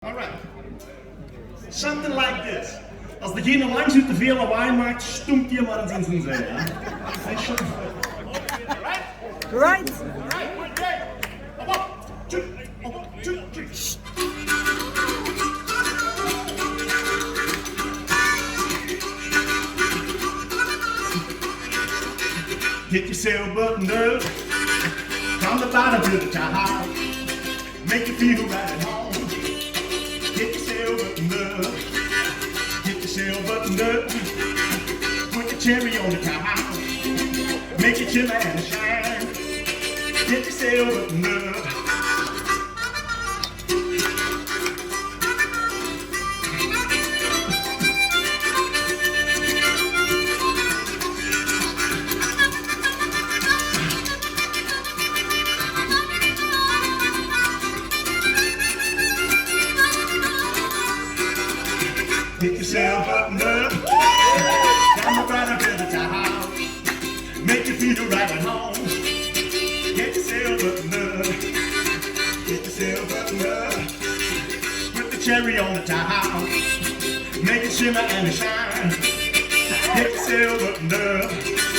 Alright. Something like this. Als degene langs u te veel lawaai maakt, stoemt hij maar eens in zijn zij. Right. Get your sail buttoned up from the bottom to the top. Make you feel right at home. Get your sail buttoned up. Get your sail buttoned up. Put the cherry on the top. Make it shimmer and shine. Get your sail buttoned up. Get your sail buttoned up, from the bottom to the top. Make you feel right at home. Get your sail buttoned up, get your sail buttoned up. Put the cherry on the top, make it shimmer and shine. Get your sail buttoned up.